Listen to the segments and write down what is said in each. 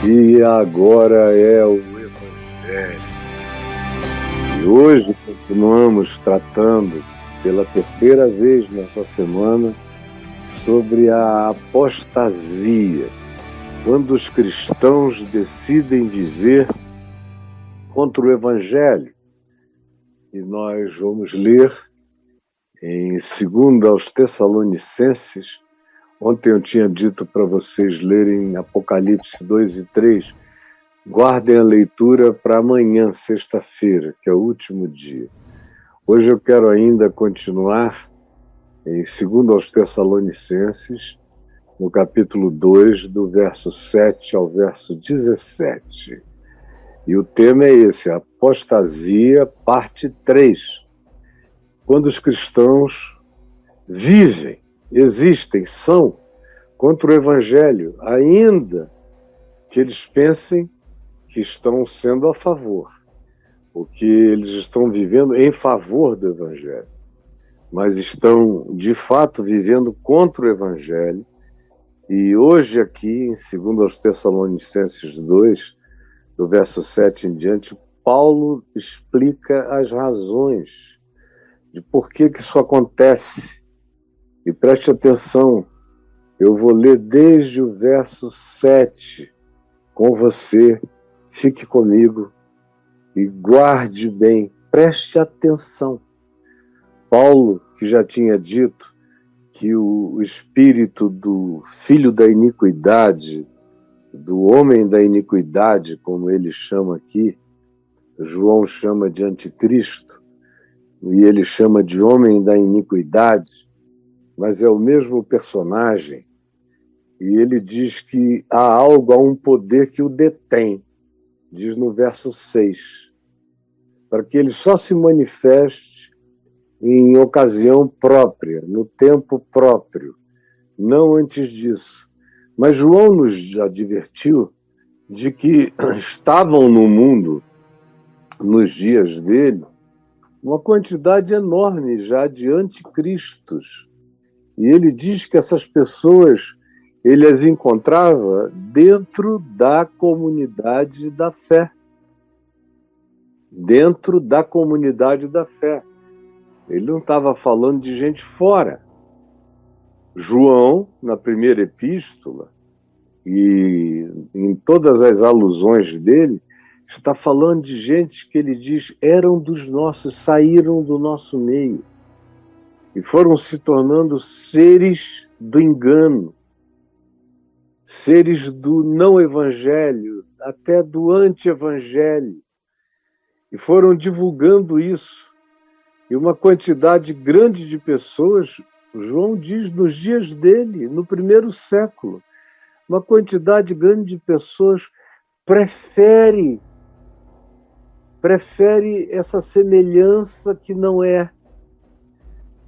e agora é o Evangelho. E hoje continuamos tratando pela terceira vez nessa semana sobre a apostasia, quando os cristãos decidem viver contra o Evangelho. E nós vamos ler em 2 aos Tessalonicenses. Ontem eu tinha dito para vocês lerem Apocalipse 2 e 3. Guardem a leitura para amanhã, sexta-feira, que é o último dia. Hoje eu quero ainda continuar em 2 aos Tessalonicenses, no capítulo 2, do verso 7 ao verso 17. E o tema é esse, a apostasia, parte 3. Quando os cristãos vivem, existem, são contra o Evangelho, ainda que eles pensem que estão sendo a favor, porque eles estão vivendo em favor do Evangelho, mas estão, de fato, vivendo contra o Evangelho. E hoje aqui, em 2 aos Tessalonicenses 2, do verso 7 em diante, Paulo explica as razões de por que isso acontece. E preste atenção, eu vou ler desde o verso 7 com você, fique comigo e guarde bem, preste atenção. Paulo, que já tinha dito que o espírito do filho da iniquidade, do homem da iniquidade, como ele chama aqui, João chama de anticristo, e ele chama de homem da iniquidade, mas é o mesmo personagem, e ele diz que há um poder que o detém, diz no verso 6, para que ele só se manifeste em ocasião própria, no tempo próprio, não antes disso. Mas João nos advertiu de que estavam no mundo, nos dias dele, uma quantidade enorme já de anticristos. E ele diz que essas pessoas, ele as encontrava dentro da comunidade da fé. Dentro da comunidade da fé. Ele não estava falando de gente fora. João, na primeira epístola, e em todas as alusões dele, está falando de gente que ele diz eram dos nossos, saíram do nosso meio e foram se tornando seres do engano, seres do não evangelho, até do anti-evangelho, e foram divulgando isso. E uma quantidade grande de pessoas, João diz nos dias dele, no primeiro século, uma quantidade grande de pessoas prefere essa semelhança que não é,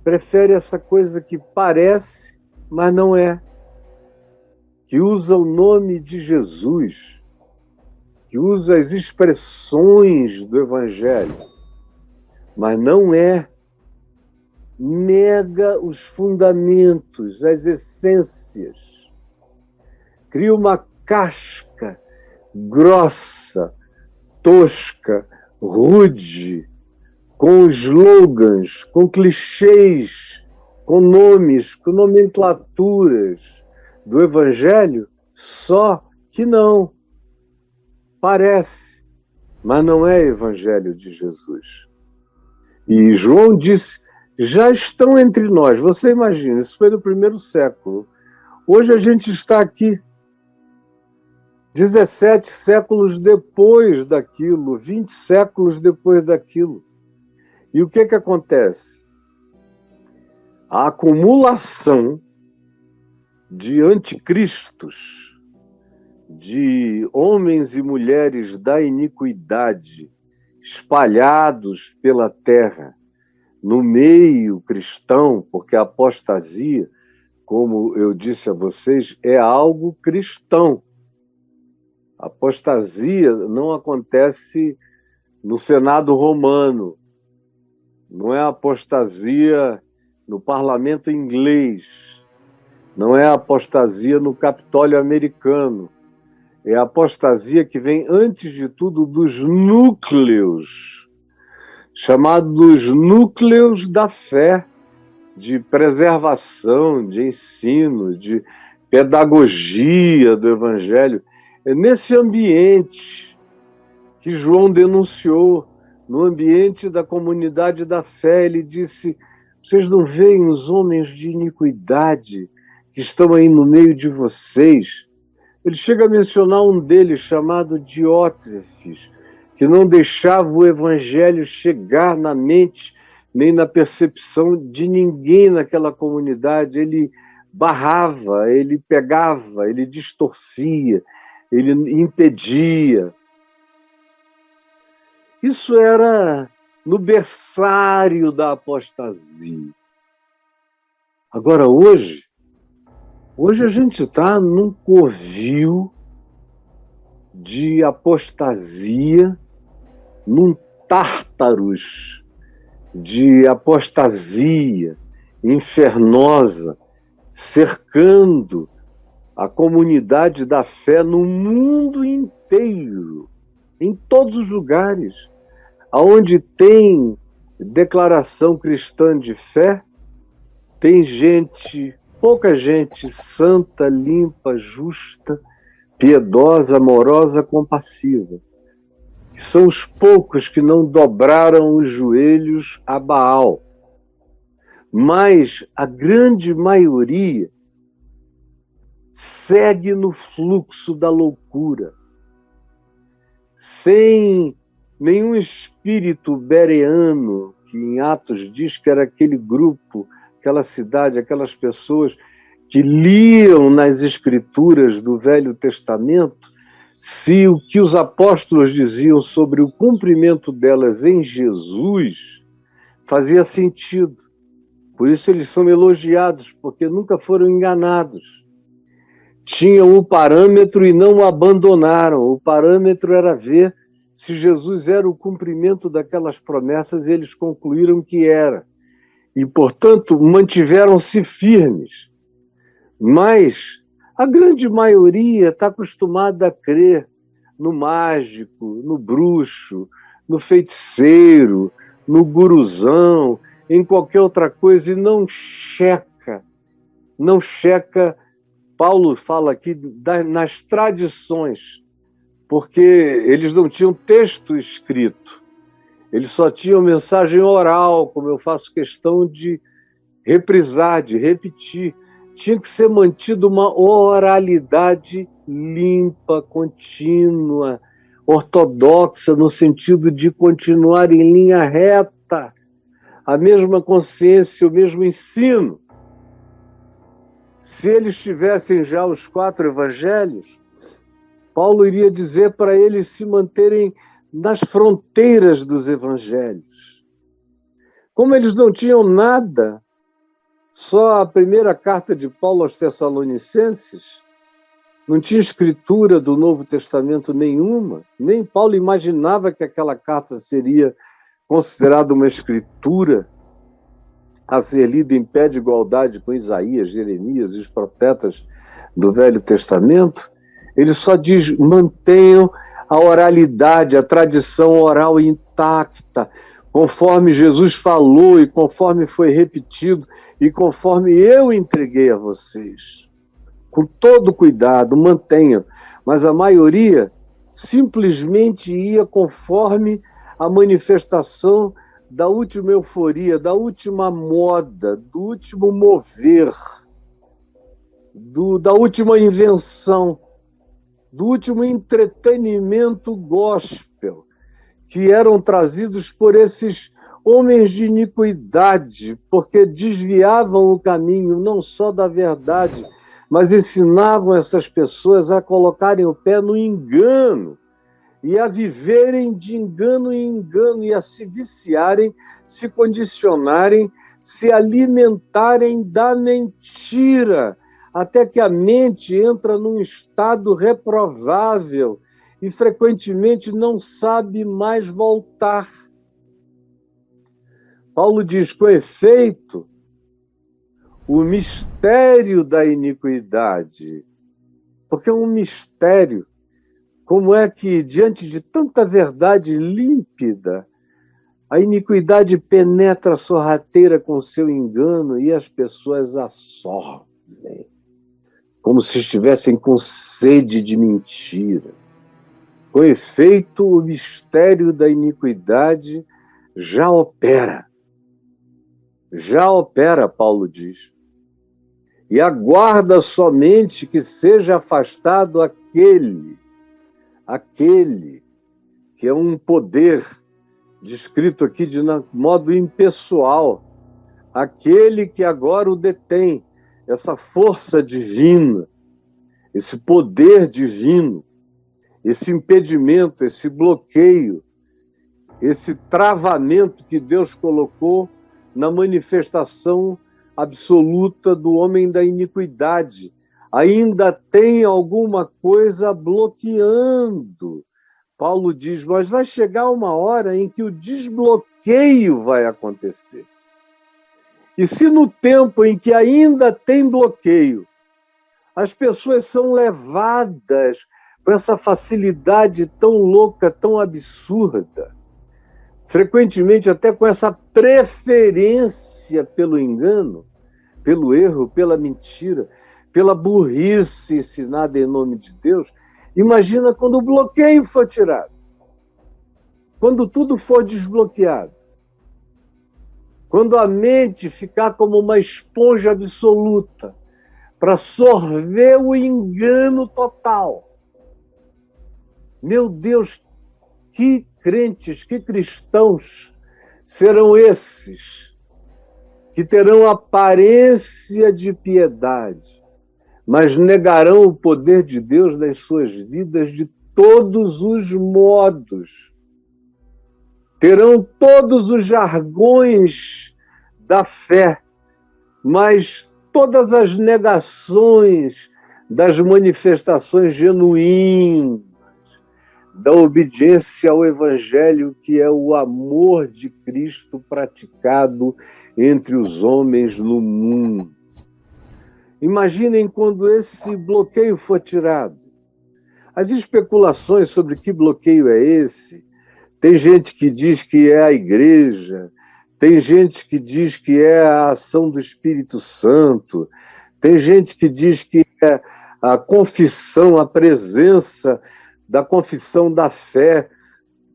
prefere essa coisa que parece, mas não é, que usa o nome de Jesus, que usa as expressões do Evangelho, mas não é, nega os fundamentos, as essências, cria uma casca grossa, tosca, rude, com slogans, com clichês, com nomes, com nomenclaturas do Evangelho, só que não parece, mas não é Evangelho de Jesus. E João disse, já estão entre nós. Você imagina, isso foi no primeiro século. Hoje a gente está aqui, 17 séculos depois daquilo, 20 séculos depois daquilo. E o que acontece? A acumulação de anticristos, de homens e mulheres da iniquidade, espalhados pela terra, no meio cristão, porque a apostasia, como eu disse a vocês, é algo cristão. A apostasia não acontece no Senado romano, não é apostasia no parlamento inglês, não é apostasia no Capitólio americano, É a apostasia que vem, antes de tudo, dos núcleos, chamados núcleos da fé, de preservação, de ensino, de pedagogia do Evangelho. É nesse ambiente que João denunciou, no ambiente da comunidade da fé. Ele disse: vocês não veem os homens de iniquidade que estão aí no meio de vocês? Ele chega a mencionar um deles, chamado Diótrefes, que não deixava o Evangelho chegar na mente nem na percepção de ninguém naquela comunidade. Ele barrava, ele pegava, ele distorcia, ele impedia. Isso era no berçário da apostasia. Agora, hoje a gente está num covil de apostasia, num tártaros de apostasia infernosa, cercando a comunidade da fé no mundo inteiro, em todos os lugares. Aonde tem declaração cristã de fé, tem gente, pouca gente santa, limpa, justa, piedosa, amorosa, compassiva. São os poucos que não dobraram os joelhos a Baal. Mas a grande maioria segue no fluxo da loucura, sem nenhum espírito bereano, que em Atos diz que era aquele grupo, aquela cidade, aquelas pessoas que liam nas escrituras do Velho Testamento se o que os apóstolos diziam sobre o cumprimento delas em Jesus fazia sentido. Por isso eles são elogiados, porque nunca foram enganados. Tinham o parâmetro e não o abandonaram. O parâmetro era ver se Jesus era o cumprimento daquelas promessas, e eles concluíram que era. E, portanto, mantiveram-se firmes. Mas a grande maioria está acostumada a crer no mágico, no bruxo, no feiticeiro, no guruzão, em qualquer outra coisa, e não checa. Paulo fala aqui nas tradições, porque eles não tinham texto escrito, eles só tinham mensagem oral, como eu faço questão de reprisar, de repetir. Tinha que ser mantida uma oralidade limpa, contínua, ortodoxa, no sentido de continuar em linha reta, a mesma consciência, o mesmo ensino. Se eles tivessem já os 4 evangelhos, Paulo iria dizer para eles se manterem nas fronteiras dos evangelhos. Como eles não tinham nada, só a primeira carta de Paulo aos Tessalonicenses, não tinha escritura do Novo Testamento nenhuma, nem Paulo imaginava que aquela carta seria considerada uma escritura a ser lida em pé de igualdade com Isaías, Jeremias e os profetas do Velho Testamento. Ele só diz: mantenham a oralidade, a tradição oral intacta, conforme Jesus falou e conforme foi repetido e conforme eu entreguei a vocês. Com todo cuidado, mantenham. Mas a maioria simplesmente ia conforme a manifestação da última euforia, da última moda, do último mover, da última invenção, do último entretenimento gospel, que eram trazidos por esses homens de iniquidade, porque desviavam o caminho não só da verdade, mas ensinavam essas pessoas a colocarem o pé no engano, e a viverem de engano em engano, e a se viciarem, se condicionarem, se alimentarem da mentira, até que a mente entra num estado reprovável e frequentemente não sabe mais voltar. Paulo diz: com efeito, o mistério da iniquidade, porque é um mistério Como é que, diante de tanta verdade límpida, a iniquidade penetra sorrateira com seu engano e as pessoas absorvem, como se estivessem com sede de mentira. Com efeito, o mistério da iniquidade já opera. Já opera, Paulo diz. E aguarda somente que seja afastado aquele que é um poder, descrito aqui de modo impessoal, aquele que agora o detém, essa força divina, esse poder divino, esse impedimento, esse bloqueio, esse travamento que Deus colocou na manifestação absoluta do homem da iniquidade. Ainda tem alguma coisa bloqueando. Paulo diz, mas vai chegar uma hora em que o desbloqueio vai acontecer. E se no tempo em que ainda tem bloqueio, as pessoas são levadas com essa facilidade tão louca, tão absurda, frequentemente até com essa preferência pelo engano, pelo erro, pela mentira, pela burrice ensinada em nome de Deus, imagina quando o bloqueio for tirado, quando tudo for desbloqueado, quando a mente ficar como uma esponja absoluta para sorver o engano total. Meu Deus, que crentes, que cristãos serão esses que terão aparência de piedade, mas negarão o poder de Deus nas suas vidas de todos os modos. Terão todos os jargões da fé, mas todas as negações das manifestações genuínas da obediência ao Evangelho, que é o amor de Cristo praticado entre os homens no mundo. Imaginem quando esse bloqueio for tirado. As especulações sobre que bloqueio é esse, tem gente que diz que é a igreja, tem gente que diz que é a ação do Espírito Santo, tem gente que diz que é a confissão, a presença da confissão da fé,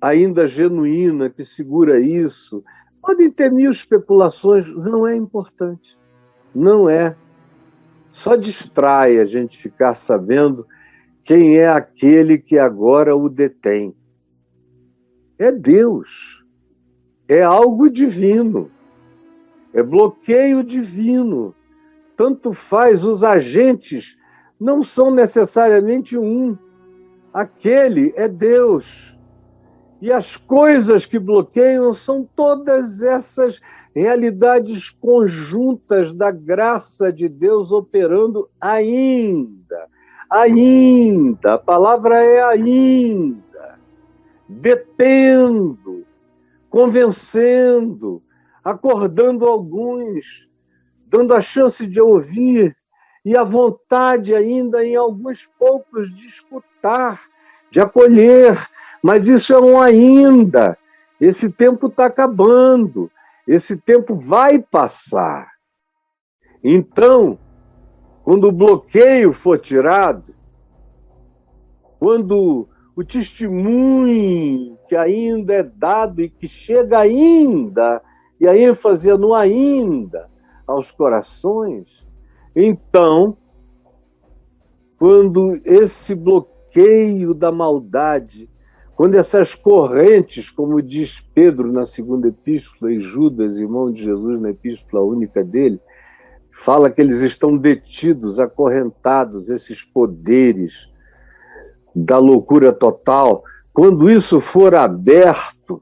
ainda genuína, que segura isso. Podem ter mil especulações, não é importante. Não é. Só distrai a gente ficar sabendo quem é aquele que agora o detém. É Deus. É algo divino. É bloqueio divino. Tanto faz, os agentes não são necessariamente um. Aquele é Deus. E as coisas que bloqueiam são todas essas realidades conjuntas da graça de Deus operando ainda. Ainda. A palavra é ainda. Detendo, convencendo, acordando alguns, dando a chance de ouvir e a vontade ainda em alguns poucos de escutar, de acolher, mas isso é um ainda. Esse tempo está acabando, esse tempo vai passar. Então, quando o bloqueio for tirado, quando o testemunho que ainda é dado e que chega ainda, e a ênfase é no ainda, aos corações, então, quando esse bloqueio da maldade, quando essas correntes, como diz Pedro na segunda epístola, e Judas, irmão de Jesus, na epístola única dele, fala que eles estão detidos, acorrentados, esses poderes da loucura total, quando isso for aberto,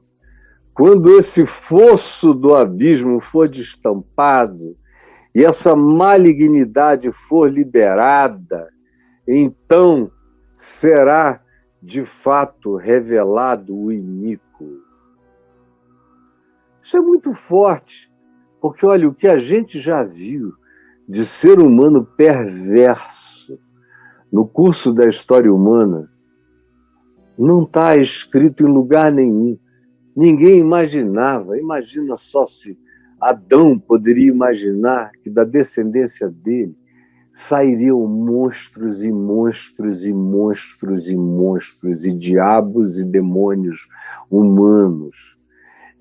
quando esse fosso do abismo for destampado, e essa malignidade for liberada, então será de fato revelado o iníquo. Isso é muito forte, porque olha, o que a gente já viu de ser humano perverso no curso da história humana Não está escrito em lugar nenhum. Ninguém imaginava. Imagina só se Adão poderia imaginar que da descendência dele sairiam monstros e monstros e monstros e monstros e diabos e demônios humanos.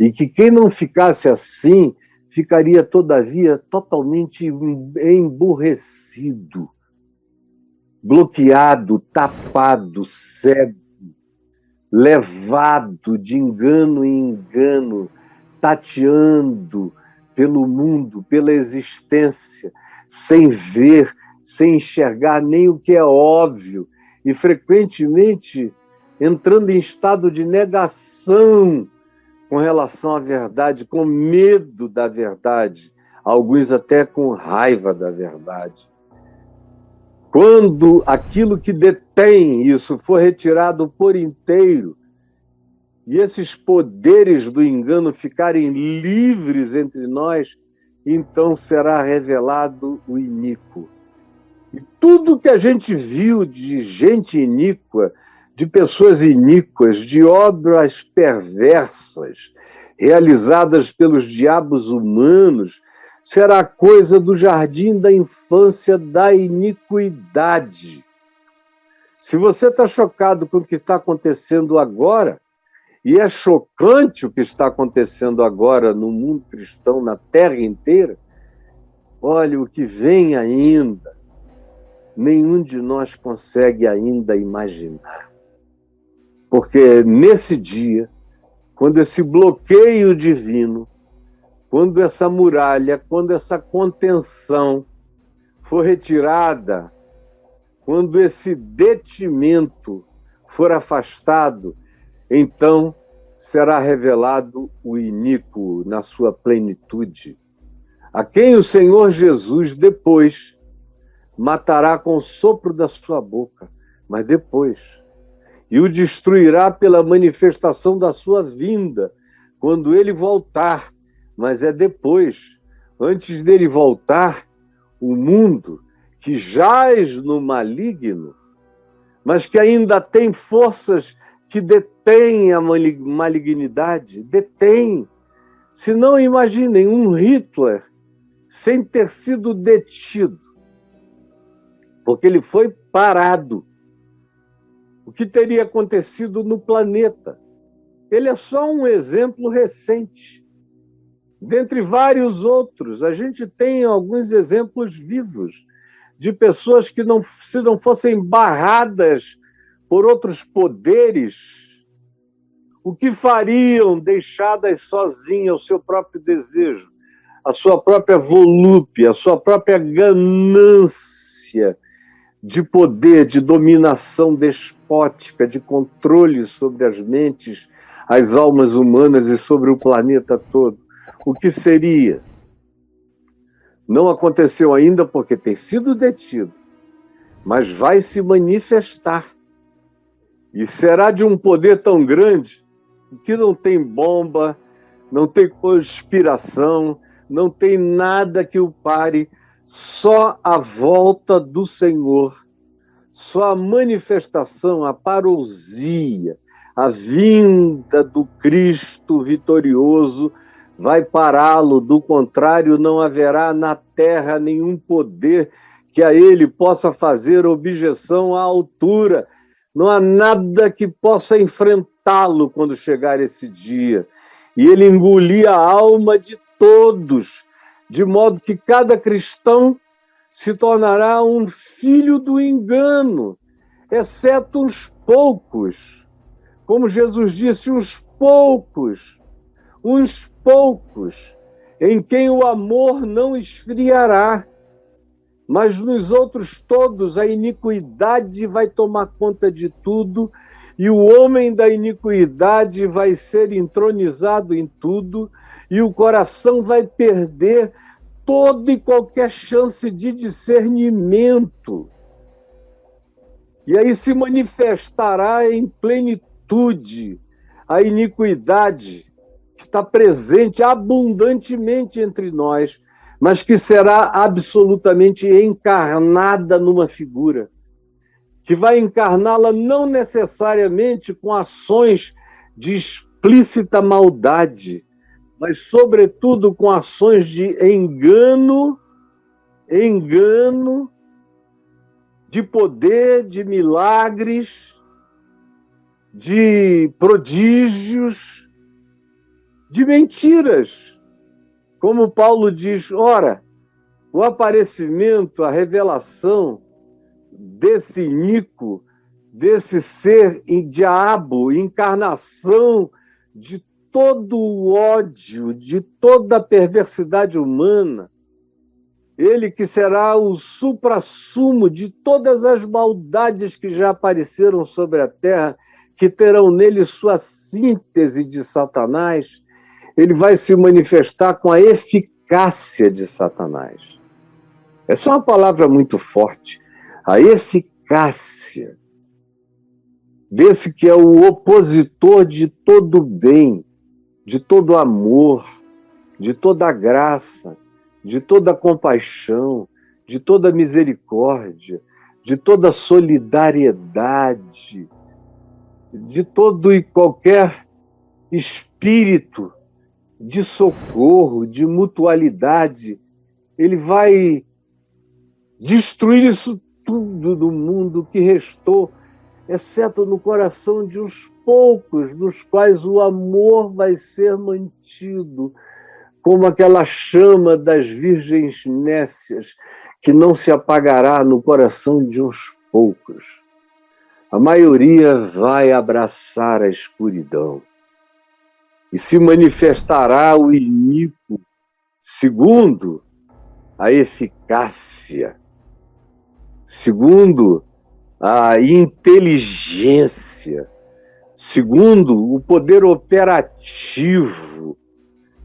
E que quem não ficasse assim ficaria, todavia, totalmente emburrecido, bloqueado, tapado, cego, levado de engano em engano, tateando pelo mundo, pela existência, sem ver, sem enxergar nem o que é óbvio, e frequentemente entrando em estado de negação com relação à verdade, com medo da verdade, alguns até com raiva da verdade. Quando aquilo que detém isso for retirado por inteiro, e esses poderes do engano ficarem livres entre nós, então será revelado o iníquo. E tudo que a gente viu de gente iníqua, de pessoas iníquas, de obras perversas, realizadas pelos diabos humanos, será coisa do jardim da infância da iniquidade. Se você está chocado com o que está acontecendo agora, e é chocante o que está acontecendo agora no mundo cristão, na terra inteira, olha, o que vem ainda, nenhum de nós consegue ainda imaginar. Porque nesse dia, quando esse bloqueio divino, quando essa muralha, quando essa contenção for retirada, quando esse detimento for afastado, então será revelado o iníquo na sua plenitude, a quem o Senhor Jesus depois matará com o sopro da sua boca, mas depois, e o destruirá pela manifestação da sua vinda, quando ele voltar, mas é depois, antes dele voltar, o mundo que jaz no maligno, mas que ainda tem forças que detêm a malignidade, detém. Se não, imaginem um Hitler sem ter sido detido, porque ele foi parado. O que teria acontecido no planeta? Ele é só um exemplo recente. Dentre vários outros, a gente tem alguns exemplos vivos de pessoas que, se não fossem barradas por outros poderes, o que fariam deixadas sozinhas ao seu próprio desejo, a sua própria volúpia, a sua própria ganância de poder, de dominação despótica, de controle sobre as mentes, as almas humanas e sobre o planeta todo. O que seria? Não aconteceu ainda porque tem sido detido, mas vai se manifestar. E será de um poder tão grande que não tem bomba, não tem conspiração, não tem nada que o pare, só a volta do Senhor, só a manifestação, a parousia, a vinda do Cristo vitorioso vai pará-lo. Do contrário, não haverá na terra nenhum poder que a ele possa fazer objeção à altura. Não há nada que possa enfrentá-lo quando chegar esse dia. E ele engolir a alma de todos, de modo que cada cristão se tornará um filho do engano, exceto uns poucos. Como Jesus disse, uns poucos, em quem o amor não esfriará. Mas nos outros todos a iniquidade vai tomar conta de tudo, e o homem da iniquidade vai ser entronizado em tudo, e o coração vai perder toda e qualquer chance de discernimento. E aí se manifestará em plenitude a iniquidade que está presente abundantemente entre nós, mas que será absolutamente encarnada numa figura, que vai encarná-la não necessariamente com ações de explícita maldade, mas, sobretudo, com ações de engano, de poder, de milagres, de prodígios, de mentiras. Como Paulo diz, ora, o aparecimento, a revelação desse iníquo, desse ser diabo, encarnação de todo o ódio, de toda a perversidade humana, ele que será o suprassumo de todas as maldades que já apareceram sobre a terra, que terão nele sua síntese de Satanás, ele vai se manifestar com a eficácia de Satanás. Essa é uma palavra muito forte. A eficácia desse que é o opositor de todo bem, de todo amor, de toda graça, de toda compaixão, de toda misericórdia, de toda solidariedade, de todo e qualquer espírito de socorro, de mutualidade. Ele vai destruir isso tudo do mundo que restou, exceto no coração de uns poucos, nos quais o amor vai ser mantido, como aquela chama das virgens nécias, que não se apagará no coração de uns poucos. A maioria vai abraçar a escuridão e se manifestará o iníquo, segundo a eficácia, segundo a inteligência, segundo o poder operativo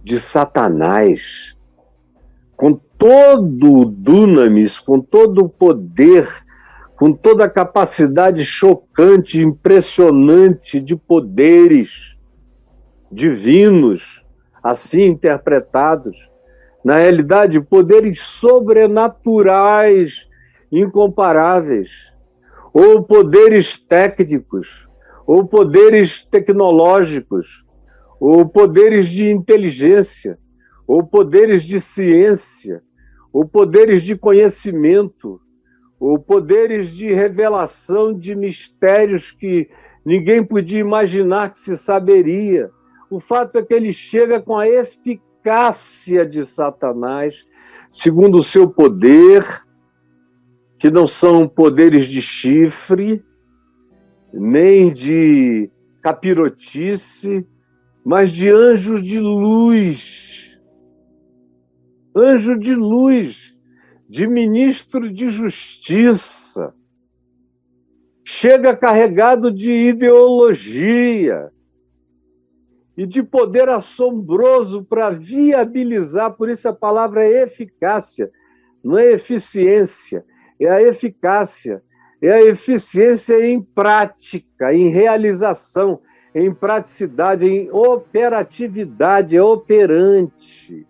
de Satanás, com todo o dunamis, com todo o poder, com toda a capacidade chocante, impressionante de poderes divinos, assim interpretados, na realidade, poderes sobrenaturais, incomparáveis, ou poderes técnicos, ou poderes tecnológicos, ou poderes de inteligência, ou poderes de ciência, ou poderes de conhecimento, ou poderes de revelação de mistérios que ninguém podia imaginar que se saberia. O fato é que ele chega com a eficácia de Satanás, segundo o seu poder, que não são poderes de chifre, nem de capirotice, mas de anjos de luz. Anjo de luz, de ministro de justiça. Chega carregado de ideologia e de poder assombroso para viabilizar, por isso a palavra é eficácia, não é eficiência, é a eficácia, é a eficiência em prática, em realização, em praticidade, em operatividade, é operante,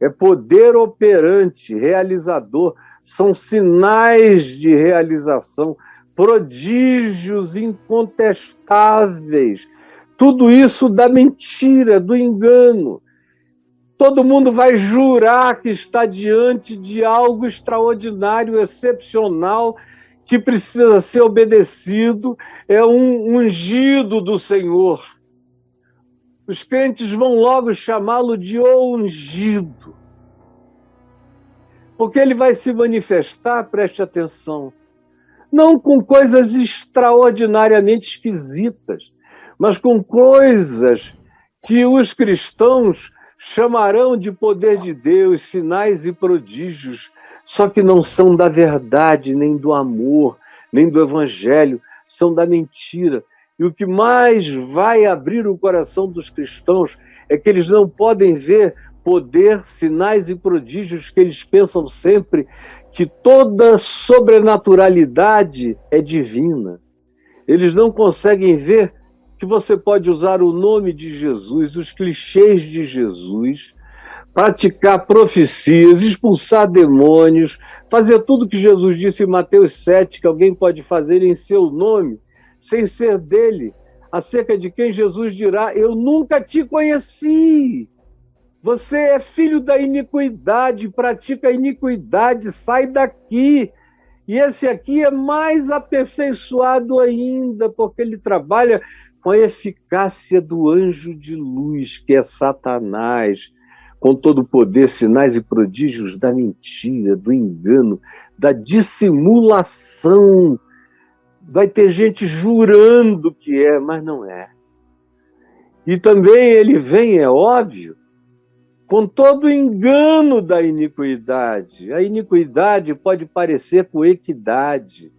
é poder operante, realizador, são sinais de realização, prodígios incontestáveis, tudo isso da mentira, do engano. Todo mundo vai jurar que está diante de algo extraordinário, excepcional, que precisa ser obedecido, é um ungido do Senhor. Os crentes vão logo chamá-lo de o ungido, porque ele vai se manifestar, preste atenção, não com coisas extraordinariamente esquisitas, mas com coisas que os cristãos chamarão de poder de Deus, sinais e prodígios, só que não são da verdade, nem do amor, nem do evangelho, são da mentira. E o que mais vai abrir o coração dos cristãos é que eles não podem ver poder, sinais e prodígios, que eles pensam sempre que toda sobrenaturalidade é divina. Eles não conseguem ver que você pode usar o nome de Jesus, os clichês de Jesus, praticar profecias, expulsar demônios, fazer tudo que Jesus disse em Mateus 7, que alguém pode fazer em seu nome, sem ser dele, acerca de quem Jesus dirá: eu nunca te conheci. Você é filho da iniquidade, pratica a iniquidade, sai daqui. E esse aqui é mais aperfeiçoado ainda, porque ele trabalha com a eficácia do anjo de luz, que é Satanás, com todo o poder, sinais e prodígios da mentira, do engano, da dissimulação. Vai ter gente jurando que é, mas não é. E também ele vem, é óbvio, com todo o engano da iniquidade. A iniquidade pode parecer com equidade.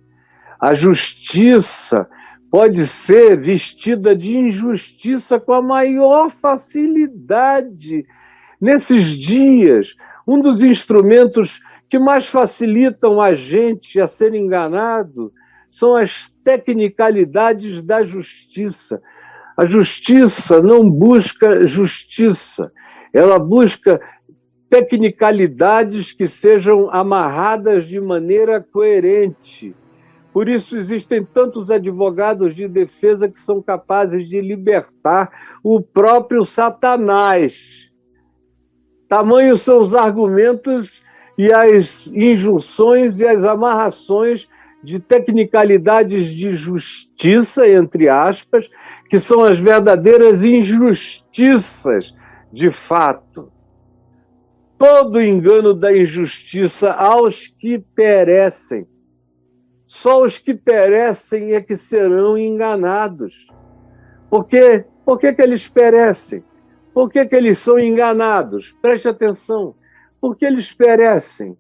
A justiça pode ser vestida de injustiça com a maior facilidade. Nesses dias, um dos instrumentos que mais facilitam a gente a ser enganado são as tecnicalidades da justiça. A justiça não busca justiça, ela busca tecnicalidades que sejam amarradas de maneira coerente. Por isso existem tantos advogados de defesa que são capazes de libertar o próprio Satanás. Tamanhos são os argumentos e as injunções e as amarrações de tecnicalidades de justiça, entre aspas, que são as verdadeiras injustiças de fato. Todo engano da injustiça aos que perecem. Só os que perecem é que serão enganados. Por quê? Por que eles perecem? Por que eles são enganados? Preste atenção. Por que eles perecem?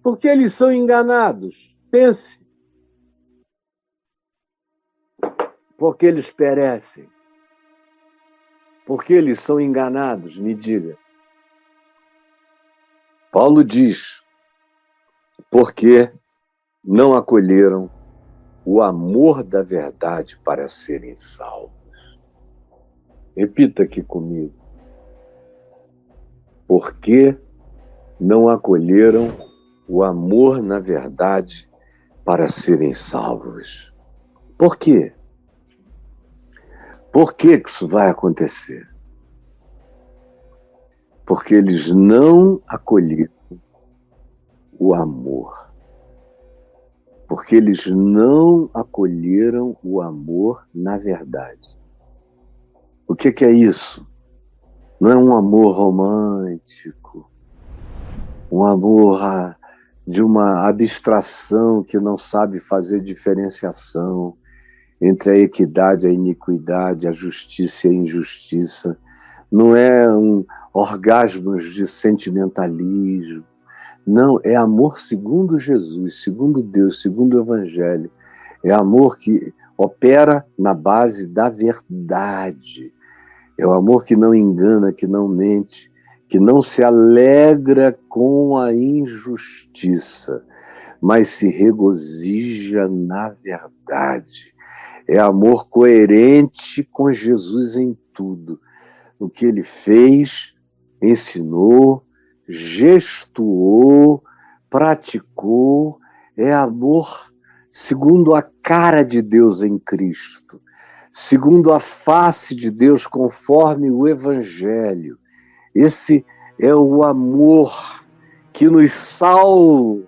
Por que eles são enganados? Pense. Por que eles perecem? Por que eles são enganados? Me diga. Paulo diz, porque não acolheram o amor da verdade para serem salvos. Repita aqui comigo. Porque não acolheram o amor na verdade para serem salvos. Por quê? Por que isso vai acontecer? Porque eles não acolheram o amor. Porque eles não acolheram o amor na verdade. O que é isso? Não é um amor romântico, um amor de uma abstração que não sabe fazer diferenciação entre a equidade e a iniquidade, a justiça e a injustiça. Não é um orgasmos de sentimentalismo. Não, é amor segundo Jesus, segundo Deus, segundo o Evangelho. É amor que opera na base da verdade. É o amor que não engana, que não mente, que não se alegra com a injustiça, mas se regozija na verdade. É amor coerente com Jesus em tudo. No que ele fez, ensinou, gestuou, praticou. É amor segundo a cara de Deus em Cristo, segundo a face de Deus conforme o Evangelho. Esse é o amor que nos salva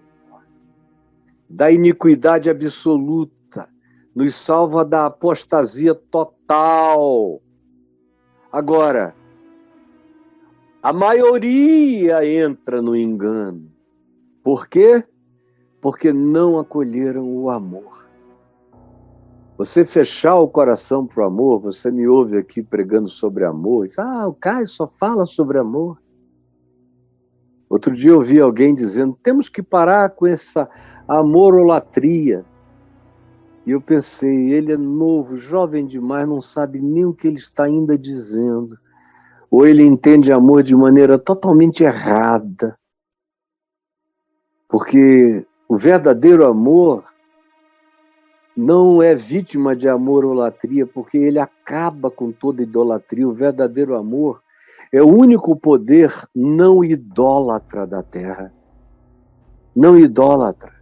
da iniquidade absoluta, nos salva da apostasia total. Agora, a maioria entra no engano. Por quê? Porque não acolheram o amor. Você fechar o coração para o amor, você me ouve aqui pregando sobre amor, diz, o Caio só fala sobre amor. Outro dia eu vi alguém dizendo, temos que parar com essa amorolatria. E eu pensei, ele é novo, jovem demais, não sabe nem o que ele está ainda dizendo. Ou ele entende amor de maneira totalmente errada. Porque o verdadeiro amor não é vítima de amorolatria, porque ele acaba com toda idolatria. O verdadeiro amor É o único poder não idólatra da terra. Não idólatra.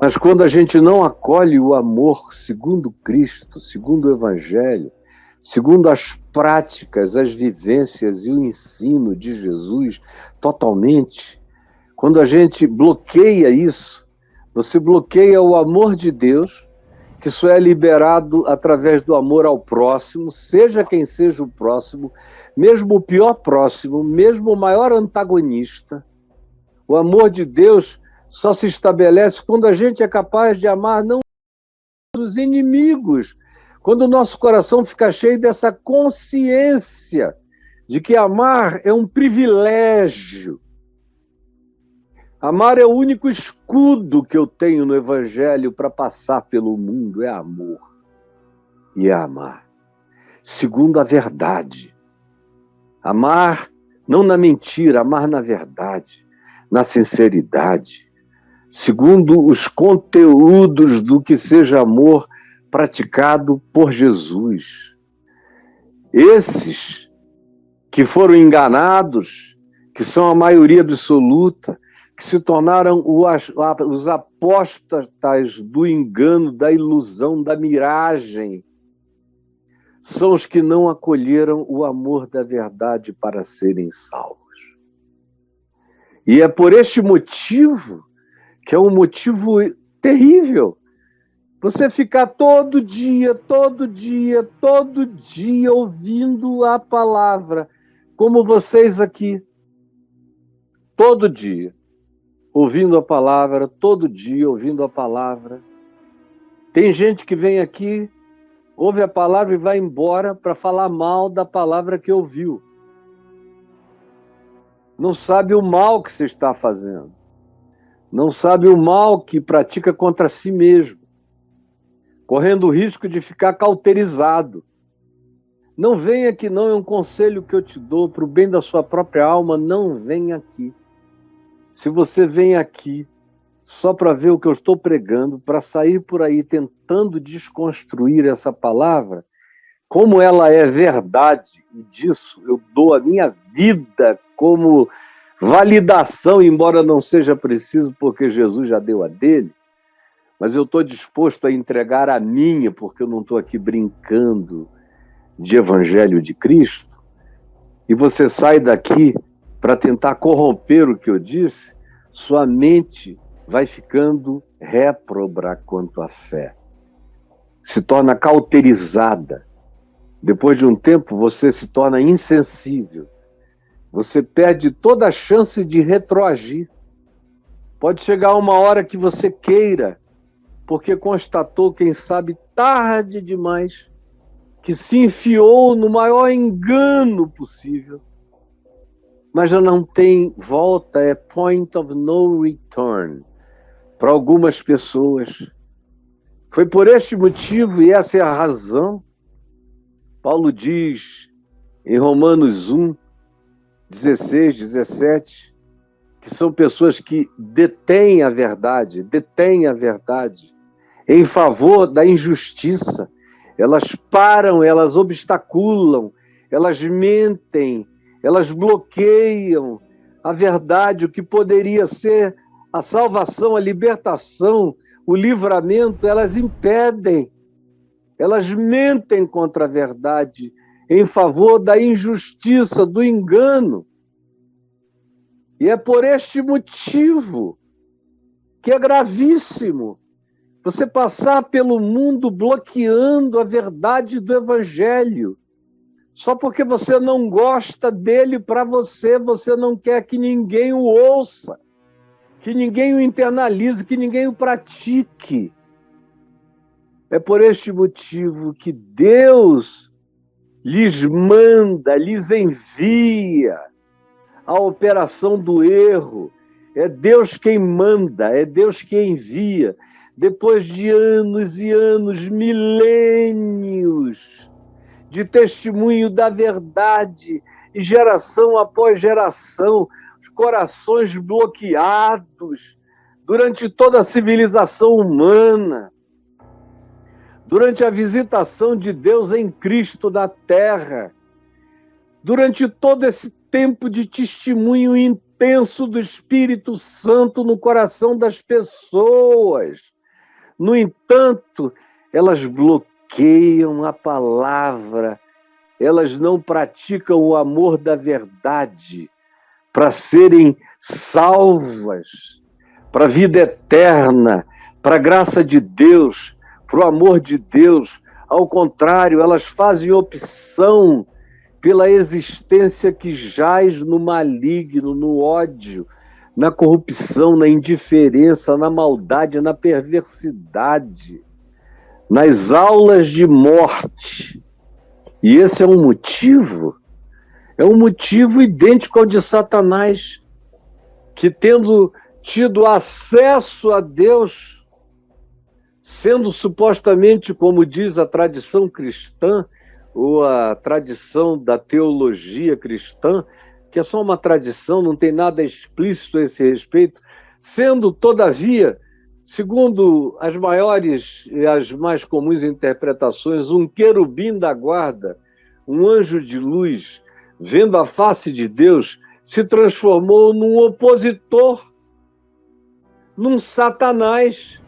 Mas quando a gente não acolhe o amor segundo Cristo, segundo o Evangelho, segundo as práticas, as vivências e o ensino de Jesus totalmente, quando a gente bloqueia isso, você bloqueia o amor de Deus, que só é liberado através do amor ao próximo, seja quem seja o próximo, mesmo o pior próximo, mesmo o maior antagonista. O amor de Deus só se estabelece quando a gente é capaz de amar não os inimigos, quando o nosso coração fica cheio dessa consciência de que amar é um privilégio. Amar é o único escudo que eu tenho no Evangelho para passar pelo mundo, é amor. E é amar. Segundo a verdade. Amar não na mentira, amar na verdade, na sinceridade. Segundo os conteúdos do que seja amor praticado por Jesus. Esses que foram enganados, que são a maioria absoluta, que se tornaram os apóstatas do engano, da ilusão, da miragem, são os que não acolheram o amor da verdade para serem salvos. E é por este motivo, que é um motivo terrível, você ficar todo dia ouvindo a palavra, como vocês aqui, todo dia, ouvindo a palavra, todo dia ouvindo a palavra. Tem gente que vem aqui, ouve a palavra e vai embora para falar mal da palavra que ouviu. Não sabe o mal que você está fazendo. Não sabe o mal que pratica contra si mesmo, correndo o risco de ficar cauterizado. Não venha aqui não, é um conselho que eu te dou para o bem da sua própria alma, não venha aqui. Se você vem aqui só para ver o que eu estou pregando, para sair por aí tentando desconstruir essa palavra, como ela é verdade, e disso eu dou a minha vida como validação, embora não seja preciso, porque Jesus já deu a dele, mas eu estou disposto a entregar a minha, porque eu não estou aqui brincando de Evangelho de Cristo, e você sai daqui para tentar corromper o que eu disse, sua mente vai ficando réproba quanto à fé. Se torna cauterizada. Depois de um tempo, você se torna insensível. Você perde toda a chance de retroagir. Pode chegar uma hora que você queira, porque constatou, quem sabe, tarde demais, que se enfiou no maior engano possível. Mas já não tem volta, é point of no return para algumas pessoas. Foi por este motivo, e essa é a razão, Paulo diz em Romanos 1, 16, 17, que são pessoas que detêm a verdade em favor da injustiça. Elas param, elas obstaculam, elas mentem, elas bloqueiam a verdade, o que poderia ser a salvação, a libertação, o livramento, elas impedem. Elas mentem contra a verdade em favor da injustiça, do engano. E é por este motivo que é gravíssimo você passar pelo mundo bloqueando a verdade do Evangelho. Só porque você não gosta dele para você, você não quer que ninguém o ouça, que ninguém o internalize, que ninguém o pratique. É por este motivo que Deus lhes manda, lhes envia a operação do erro. É Deus quem manda, é Deus quem envia. Depois de anos e anos, milênios de testemunho da verdade, e geração após geração, os corações bloqueados durante toda a civilização humana, durante a visitação de Deus em Cristo na terra, durante todo esse tempo de testemunho intenso do Espírito Santo no coração das pessoas. No entanto, elas bloqueiam a palavra, elas não praticam o amor da verdade para serem salvas, para a vida eterna, para a graça de Deus, para o amor de Deus. Ao contrário, elas fazem opção pela existência que jaz no maligno, no ódio, na corrupção, na indiferença, na maldade, na perversidade, nas aulas de morte. E esse é um motivo idêntico ao de Satanás, que tendo tido acesso a Deus, sendo supostamente, como diz a tradição cristã, ou a tradição da teologia cristã, que é só uma tradição, não tem nada explícito a esse respeito, sendo, todavia, segundo as maiores e as mais comuns interpretações, um querubim da guarda, um anjo de luz, vendo a face de Deus, se transformou num opositor, num Satanás.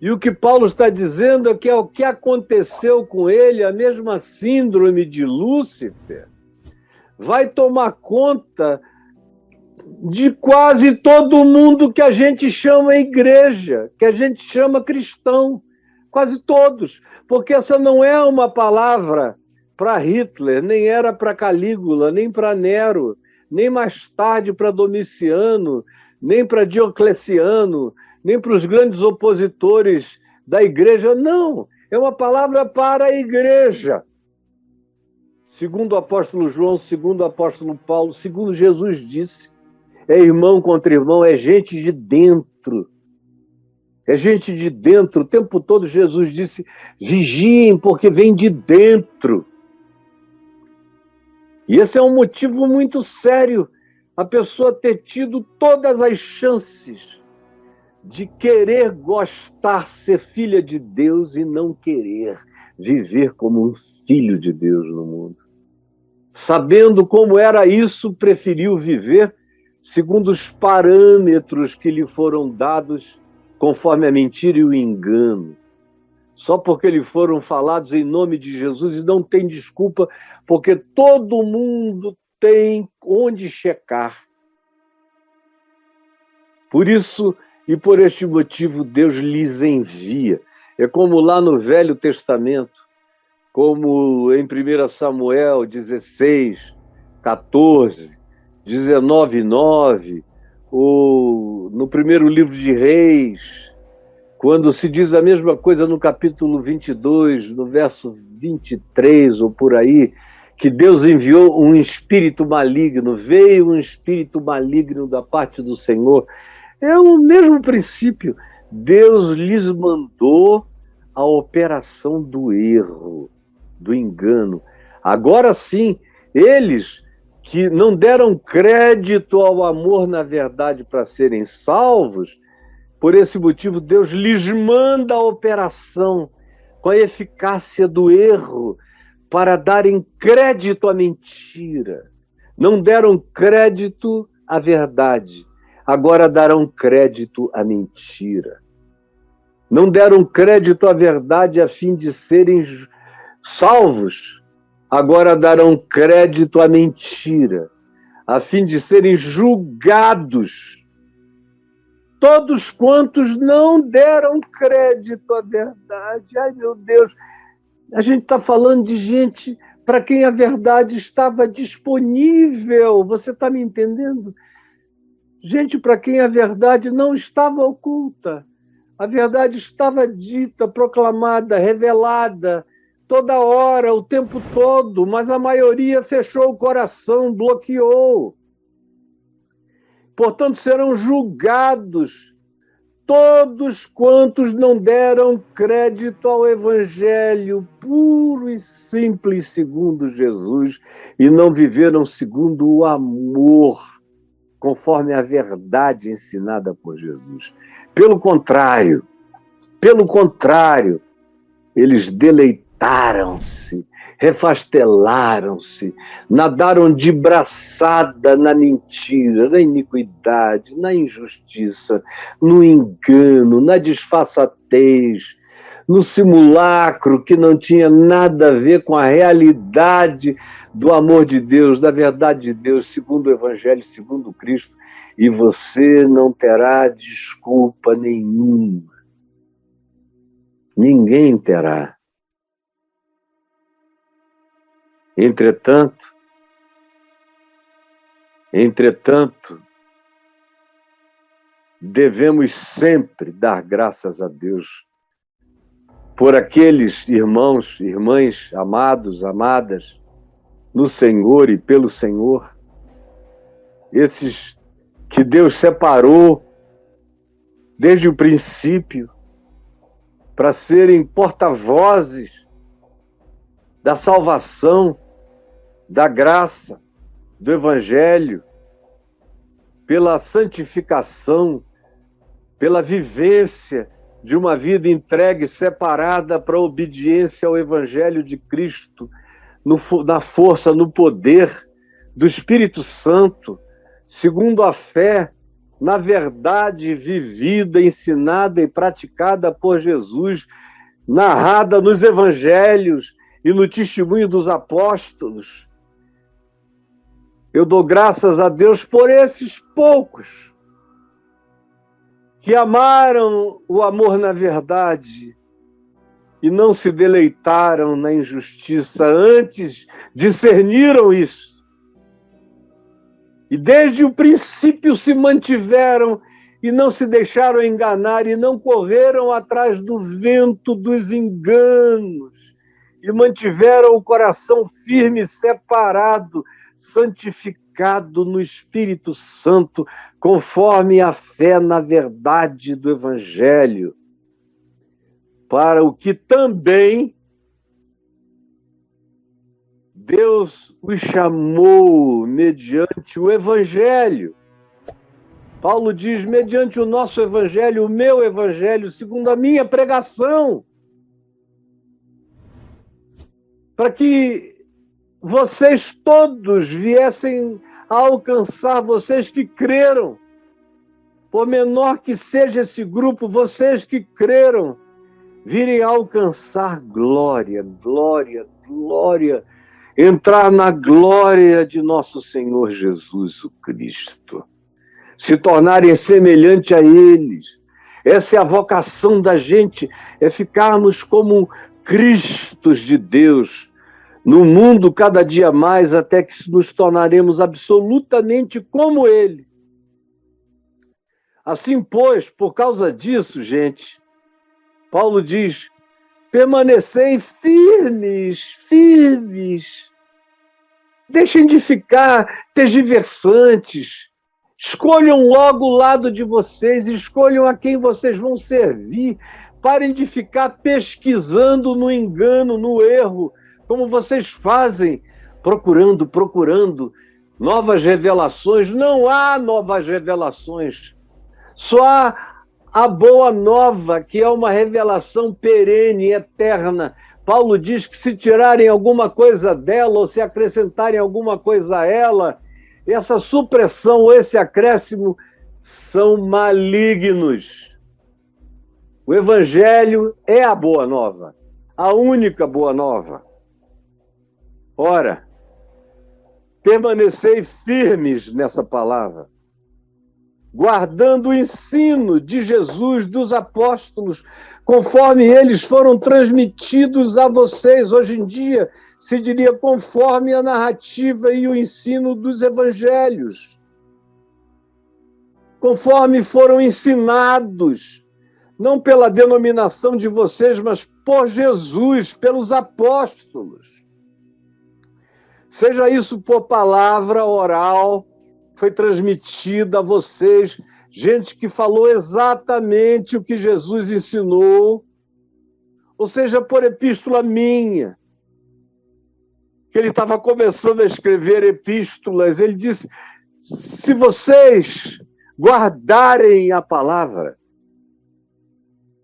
E o que Paulo está dizendo é que o que aconteceu com ele, a mesma síndrome de Lúcifer, vai tomar conta de quase todo mundo que a gente chama igreja, que a gente chama cristão, quase todos, porque essa não é uma palavra para Hitler, nem era para Calígula, nem para Nero, nem mais tarde para Domiciano, nem para Diocleciano, nem para os grandes opositores da igreja, não, é uma palavra para a igreja. Segundo o apóstolo João, segundo o apóstolo Paulo, segundo Jesus disse, é irmão contra irmão, é gente de dentro. É gente de dentro. O tempo todo Jesus disse, vigiem, porque vem de dentro. E esse é um motivo muito sério, a pessoa ter tido todas as chances de querer gostar, ser filha de Deus e não querer viver como um filho de Deus no mundo. Sabendo como era isso, preferiu viver segundo os parâmetros que lhe foram dados conforme a mentira e o engano. Só porque lhe foram falados em nome de Jesus e não tem desculpa, porque todo mundo tem onde checar. Por isso e por este motivo, Deus lhes envia. É como lá no Velho Testamento, como em 1 Samuel 16, 14, 19, 9, ou no primeiro livro de Reis, quando se diz a mesma coisa no capítulo 22, no verso 23, ou por aí, que Deus enviou um espírito maligno, veio um espírito maligno da parte do Senhor. É o mesmo princípio. Deus lhes mandou a operação do erro, do engano. Agora sim, eles que não deram crédito ao amor na verdade para serem salvos, por esse motivo Deus lhes manda a operação com a eficácia do erro para darem crédito à mentira. Não deram crédito à verdade. Agora darão crédito à mentira. Não deram crédito à verdade a fim de serem salvos. Agora darão crédito à mentira, a fim de serem julgados. Todos quantos não deram crédito à verdade. Ai, meu Deus, a gente está falando de gente para quem a verdade estava disponível. Você está me entendendo? Gente para quem a verdade não estava oculta. A verdade estava dita, proclamada, revelada, toda hora, o tempo todo, mas a maioria fechou o coração, bloqueou. Portanto, serão julgados todos quantos não deram crédito ao Evangelho puro e simples segundo Jesus e não viveram segundo o amor, conforme a verdade ensinada por Jesus. Pelo contrário, eles deleitaram-se, refastelaram-se, nadaram de braçada na mentira, na iniquidade, na injustiça, no engano, na disfarçatez, no simulacro que não tinha nada a ver com a realidade do amor de Deus, da verdade de Deus, segundo o Evangelho, segundo Cristo, e você não terá desculpa nenhuma. Ninguém terá. Entretanto, devemos sempre dar graças a Deus por aqueles irmãos, irmãs, amados, amadas, no Senhor e pelo Senhor, esses que Deus separou desde o princípio para serem porta-vozes da salvação, da graça, do Evangelho, pela santificação, pela vivência de uma vida entregue, separada para a obediência ao Evangelho de Cristo, na força, no poder do Espírito Santo, segundo a fé, na verdade vivida, ensinada e praticada por Jesus, narrada nos Evangelhos e no testemunho dos apóstolos. Eu dou graças a Deus por esses poucos que amaram o amor na verdade e não se deleitaram na injustiça, antes discerniram isso. E desde o princípio se mantiveram e não se deixaram enganar e não correram atrás do vento dos enganos e mantiveram o coração firme, separado, santificado no Espírito Santo, conforme a fé na verdade do Evangelho, para o que também Deus os chamou mediante o Evangelho. Paulo diz, mediante o nosso Evangelho, o meu Evangelho, segundo a minha pregação, para que vocês todos viessem a alcançar, vocês que creram, por menor que seja esse grupo, vocês que creram, virem a alcançar glória, glória, glória, entrar na glória de nosso Senhor Jesus o Cristo, se tornarem semelhante a eles. Essa é a vocação da gente, é ficarmos como Cristos de Deus, no mundo cada dia mais, até que nos tornaremos absolutamente como Ele. Assim, pois, por causa disso, gente, Paulo diz, permanecei firmes, firmes. Deixem de ficar tergiversantes. Escolham logo o lado de vocês, escolham a quem vocês vão servir. Parem de ficar pesquisando no engano, no erro, como vocês fazem, procurando novas revelações. Não há novas revelações. Só há a boa nova, que é uma revelação perene, eterna. Paulo diz que se tirarem alguma coisa dela ou se acrescentarem alguma coisa a ela, essa supressão ou esse acréscimo são malignos. O Evangelho é a boa nova, a única boa nova. Ora, permanecei firmes nessa palavra, guardando o ensino de Jesus, dos apóstolos, conforme eles foram transmitidos a vocês. Hoje em dia, se diria conforme a narrativa e o ensino dos evangelhos. Conforme foram ensinados, não pela denominação de vocês, mas por Jesus, pelos apóstolos. Seja isso por palavra oral, foi transmitida a vocês, gente que falou exatamente o que Jesus ensinou, ou seja, por epístola minha, que ele estava começando a escrever epístolas, ele disse, se vocês guardarem a palavra,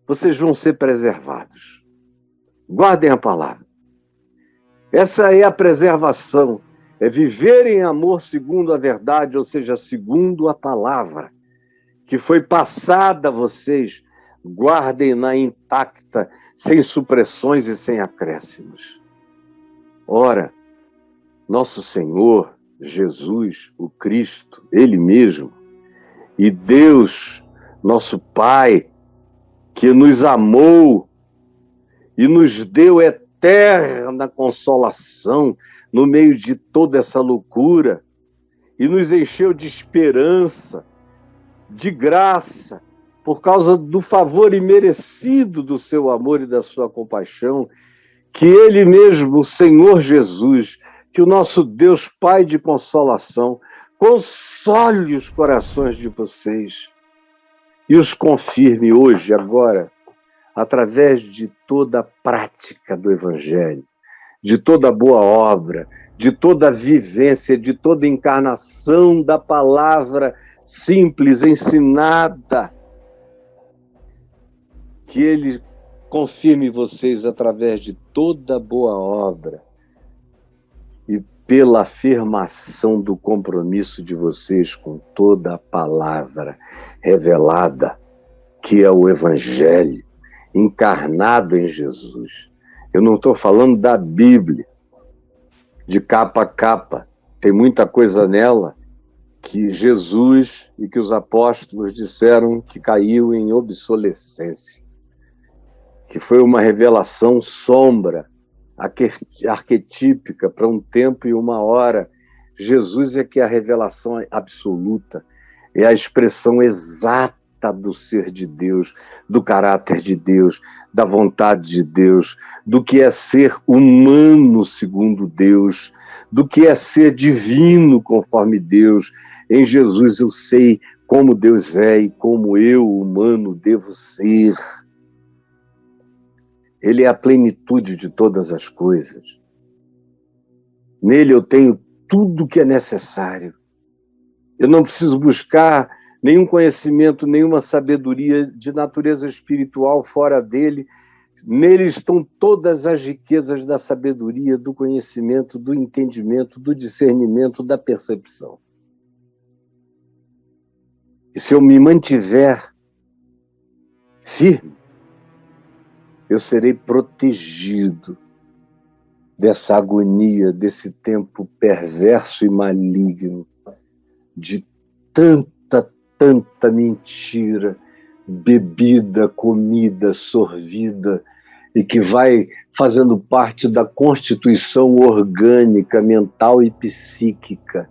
vocês vão ser preservados. Guardem a palavra. Essa é a preservação, é viver em amor segundo a verdade, ou seja, segundo a palavra, que foi passada a vocês, guardem-na intacta, sem supressões e sem acréscimos. Ora, nosso Senhor Jesus, o Cristo, Ele mesmo, e Deus, nosso Pai, que nos amou e nos deu eterna consolação no meio de toda essa loucura e nos encheu de esperança, de graça, por causa do favor imerecido do seu amor e da sua compaixão, que Ele mesmo, o Senhor Jesus, que o nosso Deus Pai de consolação, console os corações de vocês e os confirme hoje, agora, através de toda a prática do Evangelho, de toda a boa obra, de toda a vivência, de toda a encarnação da palavra simples, ensinada, que Ele confirme vocês através de toda a boa obra e pela afirmação do compromisso de vocês com toda a palavra revelada, que é o Evangelho, encarnado em Jesus. Eu não estou falando da Bíblia, de capa a capa. Tem muita coisa nela que Jesus e que os apóstolos disseram que caiu em obsolescência, que foi uma revelação sombra, arquetípica para um tempo e uma hora. Jesus é que é a revelação absoluta, é a expressão exata do ser de Deus, do caráter de Deus, da vontade de Deus, do que é ser humano segundo Deus, do que é ser divino conforme Deus. Em Jesus eu sei como Deus é e como eu, humano, devo ser. Ele é a plenitude de todas as coisas. Nele eu tenho tudo o que é necessário. Eu não preciso buscar nenhum conhecimento, nenhuma sabedoria de natureza espiritual fora dele. Nele estão todas as riquezas da sabedoria, do conhecimento, do entendimento, do discernimento, da percepção. E se eu me mantiver firme, eu serei protegido dessa agonia, desse tempo perverso e maligno, de tanta mentira, bebida, comida, sorvida, e que vai fazendo parte da constituição orgânica, mental e psíquica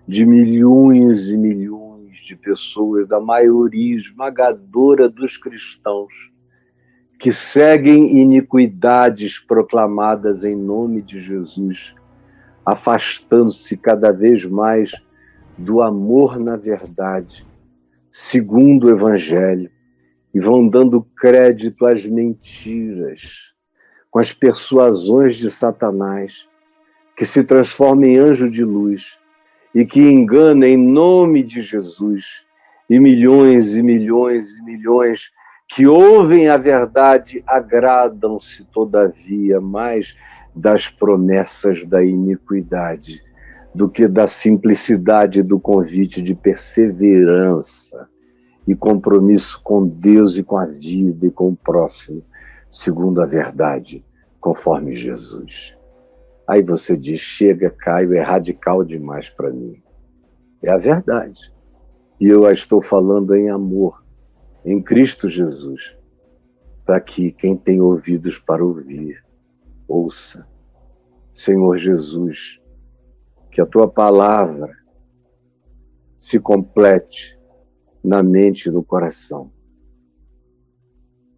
de milhões e milhões de pessoas, da maioria esmagadora dos cristãos, que seguem iniquidades proclamadas em nome de Jesus, afastando-se cada vez mais do amor na verdade, segundo o Evangelho, e vão dando crédito às mentiras, com as persuasões de Satanás, que se transforma em anjo de luz e que engana em nome de Jesus, e milhões e milhões e milhões que ouvem a verdade agradam-se, todavia, mais das promessas da iniquidade do que da simplicidade do convite de perseverança e compromisso com Deus e com a vida e com o próximo, segundo a verdade, conforme Jesus. Aí você diz, chega, Caio, é radical demais para mim. É a verdade. E eu a estou falando em amor, em Cristo Jesus, para que quem tem ouvidos para ouvir, ouça. Senhor Jesus, que a tua palavra se complete na mente e no coração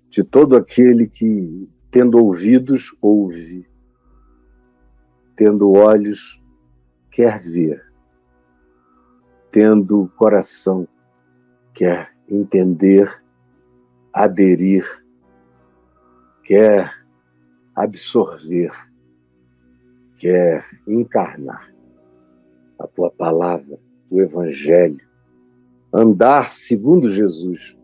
de todo aquele que, tendo ouvidos, ouve, tendo olhos, quer ver, tendo coração, quer entender, aderir, quer absorver, quer encarnar a tua palavra, o Evangelho, andar segundo Jesus,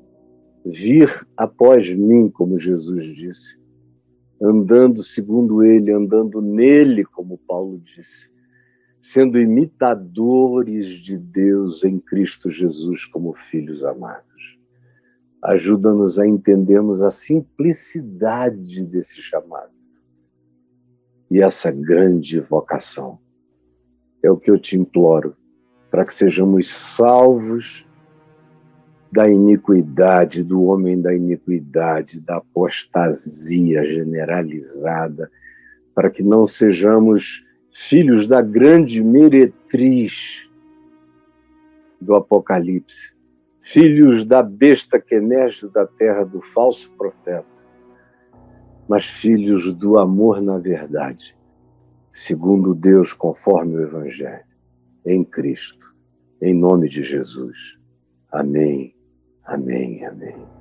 vir após mim, como Jesus disse, andando segundo ele, andando nele, como Paulo disse, sendo imitadores de Deus em Cristo Jesus como filhos amados. Ajuda-nos a entendermos a simplicidade desse chamado e essa grande vocação. É o que eu te imploro, para que sejamos salvos da iniquidade, do homem da iniquidade, da apostasia generalizada, para que não sejamos filhos da grande meretriz do Apocalipse, filhos da besta que emerge da terra do falso profeta, mas filhos do amor na verdade, segundo Deus, conforme o Evangelho, em Cristo, em nome de Jesus. Amém, amém, amém.